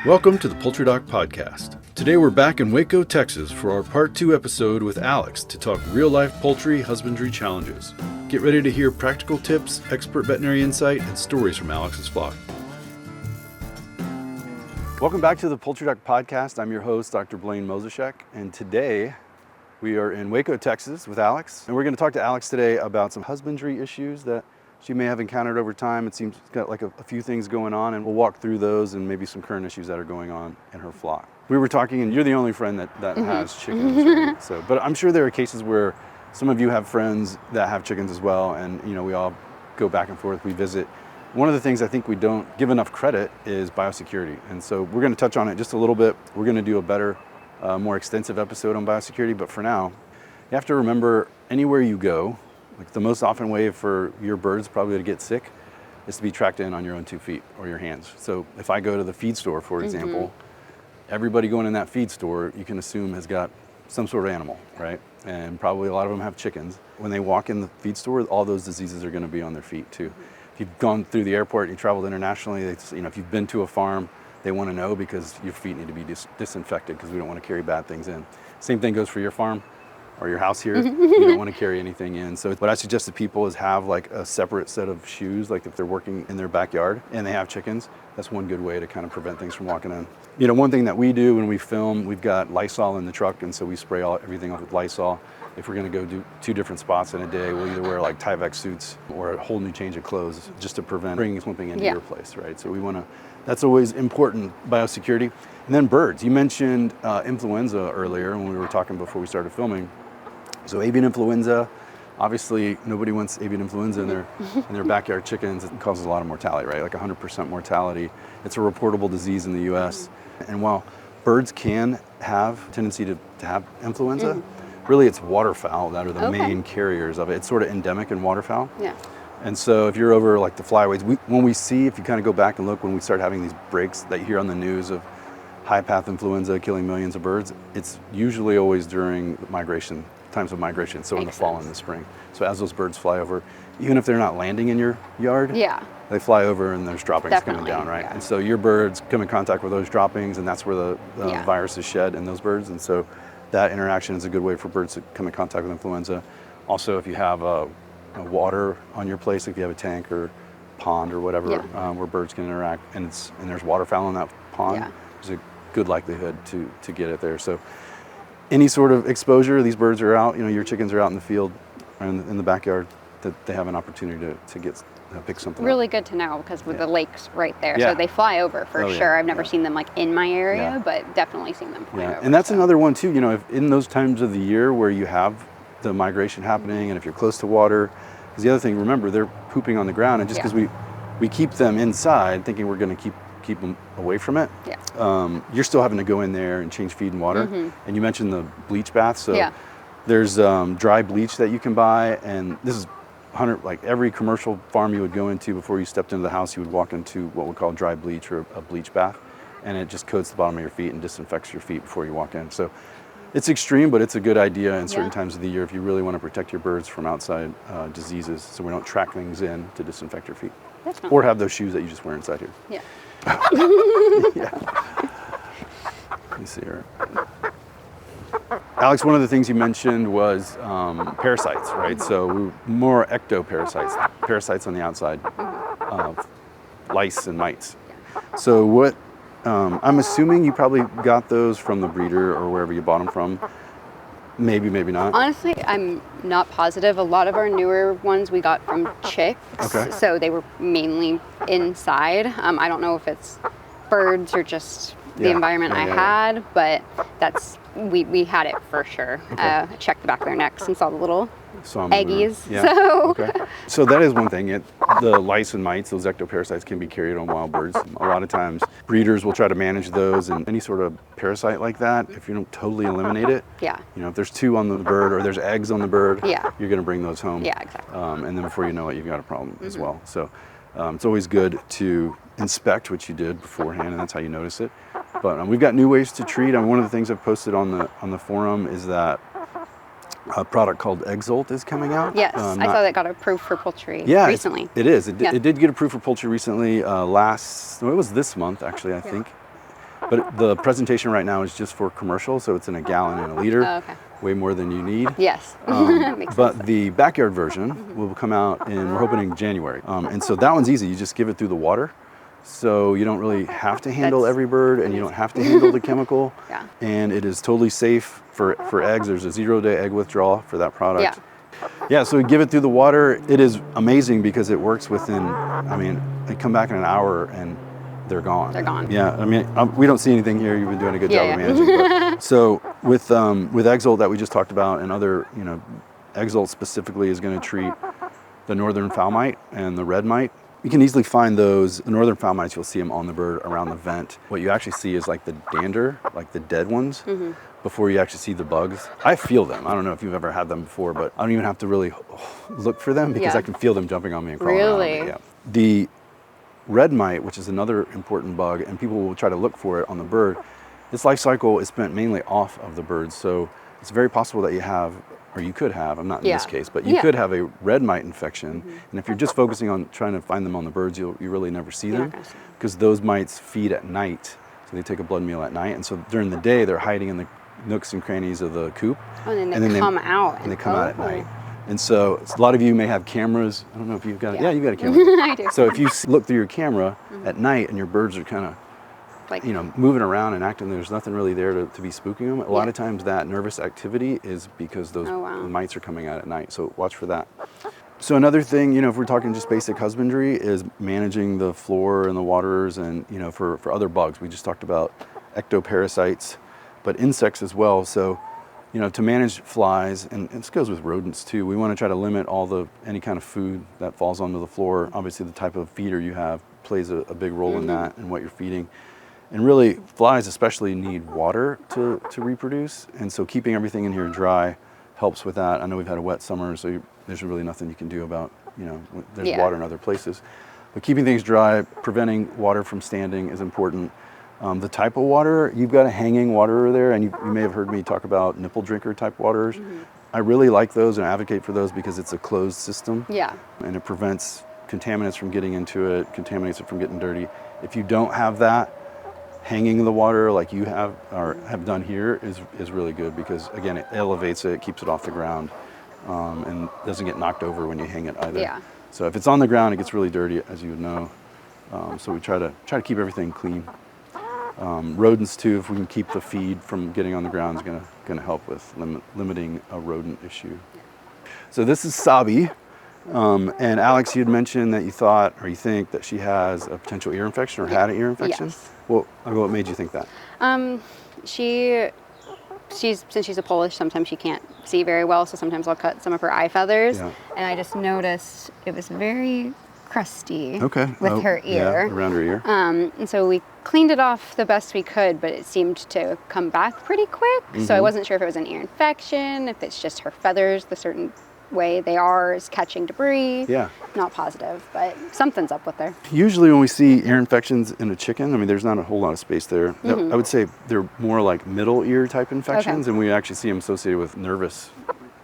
Welcome to the Poultry Doc Podcast. Today we're back in Waco, Texas for our Part 2 episode with Alex to talk real-life poultry husbandry challenges. Get ready to hear practical tips, expert veterinary insight, and stories from Alex's flock. Welcome back to the Poultry Doc Podcast. I'm your host, Dr. Blayne, and today we are in Waco, Texas with Alex. And we're going to talk to Alex today about some husbandry issues that she may have encountered over time. It seems she's got like a few things going on, and we'll walk through those and maybe some current issues that are going on in her flock. We were talking, and you're the only friend that has chickens, right? So, but I'm sure there are cases where some of you have friends that have chickens as well, and we all go back and forth, we visit. One of the things I think we don't give enough credit is biosecurity, and so we're going to touch on it just a little bit. We're going to do a better, more extensive episode on biosecurity, but for now, you have to remember anywhere you go, like the most often way for your birds probably to get sick is to be tracked in on your own 2 feet or your hands. So if I go to the feed store, for example, everybody going in that feed store, you can assume has got some sort of animal, right? And probably a lot of them have chickens. When they walk in the feed store, all those diseases are going to be on their feet too. If you've gone through the airport, you traveled internationally, if you've been to a farm, they want to know because your feet need to be disinfected because we don't want to carry bad things in. Same thing goes for your farm or your house here. You don't want to carry anything in. So what I suggest to people is have like a separate set of shoes, like if they're working in their backyard and they have chickens, that's one good way to kind of prevent things from walking in. One thing that we do when we film, we've got Lysol in the truck, and so we spray everything off with Lysol. If we're going to go do 2 different spots in a day, we'll either wear like Tyvek suits or a whole new change of clothes just to prevent bringing something into your place, right? So we want to, that's always important, biosecurity. And then birds. You mentioned influenza earlier when we were talking before we started filming. So avian influenza, obviously nobody wants avian influenza in their backyard chickens. It causes a lot of mortality, right? Like 100% mortality. It's a reportable disease in the US. And while birds can have a tendency to have influenza, really it's waterfowl that are the main carriers of it. It's sort of endemic in waterfowl. Yeah. And so if you're over like the flyways, when we see, if you kind of go back and look, when we start having these breaks that you hear on the news of high path influenza killing millions of birds, it's usually always during migration, times of migration, so in the fall and the spring. So as those birds fly over, even if they're not landing in your yard, they fly over and there's droppings coming down, right? And so your birds come in contact with those droppings, and that's where the virus is shed in those birds. And so that interaction is a good way for birds to come in contact with influenza. Also, if you have a water on your place, if you have a tank or pond or whatever, where birds can interact, and there's waterfowl in that pond, there's a good likelihood to get it there. So any sort of exposure, these birds are out, your chickens are out in the field or in the backyard, that they have an opportunity to get pick something really up. Good to know because with the lakes right there, so they fly over for sure. I've never seen them like in my area, but definitely seen them fly over. And that's another one too, if in those times of the year where you have the migration happening, and if you're close to water, because the other thing, remember, they're pooping on the ground, and just because we keep them inside thinking we're going to keep them away from it, you're still having to go in there and change feed and water. And you mentioned the bleach bath, so there's dry bleach that you can buy, and this is like every commercial farm you would go into before you stepped into the house, you would walk into what we call dry bleach or a bleach bath, and it just coats the bottom of your feet and disinfects your feet before you walk in. So it's extreme, but it's a good idea in certain times of the year if you really want to protect your birds from outside diseases, so we don't track things in to disinfect your feet. Or have those shoes that you just wear inside here. Let me see here. Alex, one of the things you mentioned was parasites, right? So more ectoparasites, parasites on the outside, lice and mites. So what, I'm assuming you probably got those from the breeder or wherever you bought them from. Maybe, maybe not. Honestly, I'm not positive. A lot of our newer ones we got from chicks, so they were mainly inside. I don't know if it's birds or just the environment I had, but we had it for sure. I checked the back of their necks and saw the little eggies. So that is one thing. The lice and mites, those ectoparasites, can be carried on wild birds. A lot of times breeders will try to manage those, and any sort of parasite like that, if you don't totally eliminate it, if there's 2 on the bird or there's eggs on the bird, you're going to bring those home. And then before you know it, you've got a problem as well. So it's always good to inspect, which you did beforehand, and that's how you notice it. But we've got new ways to treat. One of the things I've posted on the forum is that a product called Exult is coming out. Yes, I saw that got approved for poultry recently. It is. It did get approved for poultry recently. It was this month, actually, I think. But the presentation right now is just for commercial, so it's in a gallon and a liter. Oh, okay. Way more than you need. Yes. Makes But sense. the backyard version will come out we're hoping in January. And so that one's easy. You just give it through the water. So you don't really have to handle every bird, and you don't have to handle the chemical. Yeah. And it is totally safe for eggs. There's a 0-day egg withdrawal for that product. Yeah. Yeah, so we give it through the water. It is amazing because it works within, they come back in an hour and they're gone. They're gone. Yeah, we don't see anything here. You've been doing a good job Yeah, of managing. But, so with Exalt that we just talked about and other, Exalt specifically is going to treat the northern foul mite and the red mite. You can easily find those. The northern foul mites, you'll see them on the bird around the vent. What you actually see is like the dander, like the dead ones, before you actually see the bugs. I feel them. I don't know if you've ever had them before, but I don't even have to really look for them because I can feel them jumping on me and crawling around on me. Yeah. The red mite, which is another important bug, and people will try to look for it on the bird, its life cycle is spent mainly off of the bird. So it's very possible that you have, or you could have, I'm not in this case, but you could have a red mite infection. And if you're just focusing on trying to find them on the birds, you really never see them because those mites feed at night. So they take a blood meal at night. And so during the day, they're hiding in the nooks and crannies of the coop. Oh, and then they come out. And they come out at night. And so a lot of you may have cameras. I don't know if you've got you've got a camera. I do. So if you look through your camera at night and your birds are kind of like, moving around and acting, there's nothing really there to be spooking them. A lot of times that nervous activity is because those mites are coming out at night. So watch for that. So another thing, if we're talking just basic husbandry, is managing the floor and the waters and, for other bugs. We just talked about ectoparasites, but insects as well. So, to manage flies, and this goes with rodents too, we want to try to limit any kind of food that falls onto the floor. Obviously the type of feeder you have plays a big role in that and what you're feeding. And really, flies especially need water to reproduce, and so keeping everything in here dry helps with that. I know we've had a wet summer, so there's really nothing you can do about, there's water in other places. But keeping things dry, preventing water from standing is important. The type of water, you've got a hanging waterer there, and you may have heard me talk about nipple drinker type waters. I really like those and advocate for those because it's a closed system. Yeah. And it prevents contaminants from getting into it, contaminates it from getting dirty. If you don't have that, hanging the water like you have or have done here is really good because, again, it elevates it, keeps it off the ground, and doesn't get knocked over when you hang it either. Yeah. So if it's on the ground, it gets really dirty, as you would know. So we try to keep everything clean. Rodents too, if we can keep the feed from getting on the ground, is gonna help with limiting a rodent issue. So this is Sabi. And Alex, you had mentioned that you thought or you think that she has a potential ear infection or had an ear infection. Yes. Well, what made you think that? Since she's a Polish, sometimes she can't see very well, so sometimes I'll cut some of her eye feathers. Yeah. And I just noticed it was very crusty with her ear. Yeah, around her ear. And so we cleaned it off the best we could, but it seemed to come back pretty quick. So I wasn't sure if it was an ear infection, if it's just her feathers, the certain way they are is catching debris. Yeah. Not positive, but something's up with her. Usually when we see ear infections in a chicken, there's not a whole lot of space there. I would say they're more like middle ear type infections, and we actually see them associated with nervous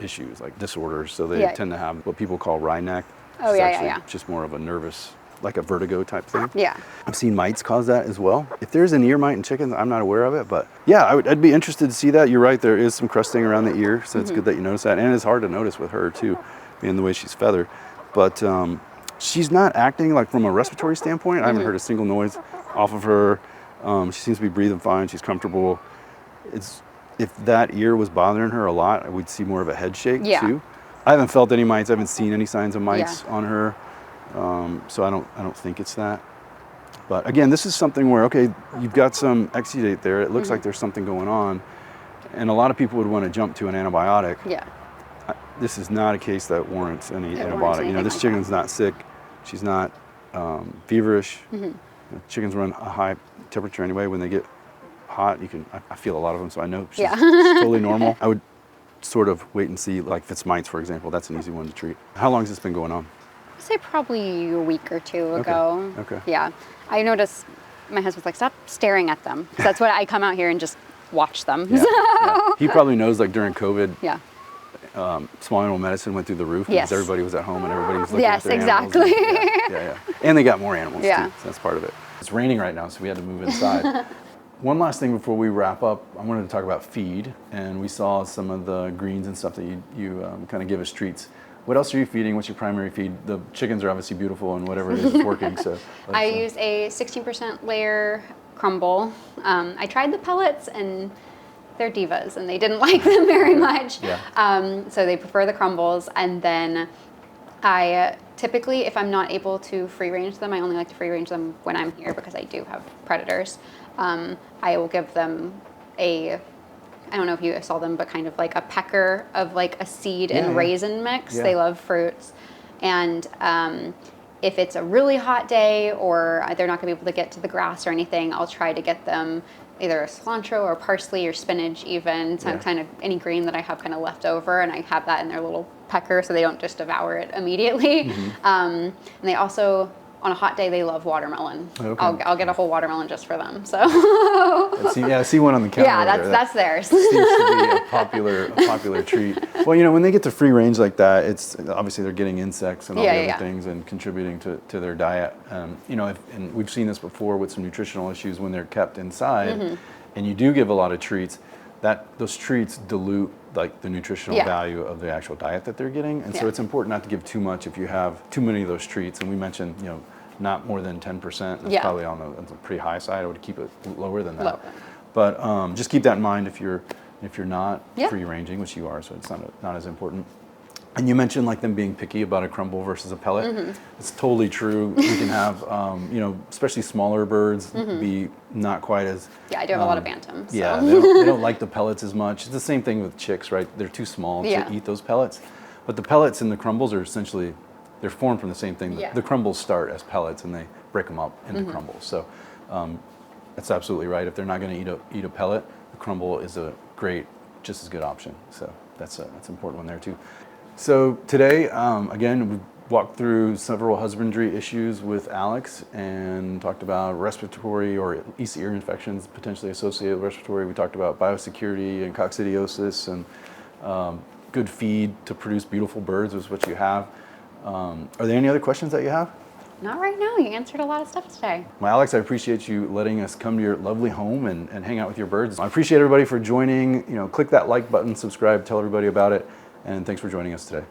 issues, like disorders. So they tend to have what people call wry neck. Oh, yeah. Just more of a nervous, like a vertigo type thing. Yeah. I've seen mites cause that as well. If there's an ear mite in chickens, I'm not aware of it, but yeah, I'd be interested to see that. You're right, there is some crusting around the ear, so it's good that you notice that. And it's hard to notice with her too, being the way she's feathered. But she's not acting like from a respiratory standpoint. I haven't heard a single noise off of her. She seems to be breathing fine. She's comfortable. If that ear was bothering her a lot, I would see more of a head shake too. I haven't felt any mites. I haven't seen any signs of mites on her. So I don't think it's that. But again, this is something where, you've got some exudate there. It looks like there's something going on. And a lot of people would want to jump to an antibiotic. Yeah. This is not a case that warrants any antibiotic. This chicken's not sick. She's not feverish. Chickens run a high temperature anyway. When they get hot, I feel a lot of them, so I know she's totally normal. I would sort of wait and see, like if it's mites, for example. That's an easy one to treat. How long has this been going on? I'd say probably a week or two ago. Okay. Yeah. I noticed my husband's like, stop staring at them. So that's why I come out here and just watch them. Yeah. Yeah. He probably knows, like during COVID, small animal medicine went through the roof because everybody was at home and everybody was looking at their animals. Yes, exactly. And they got more animals too, so that's part of it. It's raining right now, so we had to move inside. one last thing before we wrap up, I wanted to talk about feed, and we saw some of the greens and stuff that you kind of give as treats. What else are you feeding? What's your primary feed? The chickens are obviously beautiful and whatever it is, it's working. So I use a 16% layer crumble. I tried the pellets and they're divas and they didn't like them very much. Yeah. So they prefer the crumbles. And then I typically, if I'm not able to free range them, I only like to free range them when I'm here because I do have predators. I will give them I don't know if you saw them, but kind of like a pecker of like a seed and raisin mix. They love fruits. And if it's a really hot day or they're not gonna be able to get to the grass or anything, I'll try to get them either a cilantro or parsley or spinach even, some kind of any green that I have kind of left over, and I have that in their little pecker so they don't just devour it immediately. And they also, on a hot day, they love watermelon. Okay. I'll get a whole watermelon just for them. So I see one on the counter. Yeah, that's theirs. Seems to be a popular treat. Well, when they get to free range like that, it's obviously they're getting insects and all the other things and contributing to their diet. And we've seen this before with some nutritional issues when they're kept inside, and you do give a lot of treats. Those treats dilute like the nutritional value of the actual diet that they're getting, and so it's important not to give too much if you have too many of those treats. And we mentioned, not more than 10%. That's probably on the pretty high side. I would keep it lower than that. But just keep that in mind if you're not free ranging, which you are, so it's not as important. And you mentioned like them being picky about a crumble versus a pellet. It's totally true. You can have, especially smaller birds be not quite as. Yeah, I do have a lot of bantams. So. Yeah, they don't like the pellets as much. It's the same thing with chicks, right? They're too small to eat those pellets. But the pellets and the crumbles are essentially, they're formed from the same thing. The crumbles start as pellets and they break them up into crumbles. So that's absolutely right. If they're not going to eat a pellet, the crumble is a great, just as good option. So that's an important one there too. So today, again, we walked through several husbandry issues with Alex and talked about respiratory or at least ear infections potentially associated with respiratory. We talked about biosecurity and coccidiosis and good feed to produce beautiful birds is what you have. Are there any other questions that you have? Not right now. You answered a lot of stuff today. Well, Alex, I appreciate you letting us come to your lovely home and hang out with your birds. I appreciate everybody for joining. Click that like button, subscribe, tell everybody about it. And thanks for joining us today.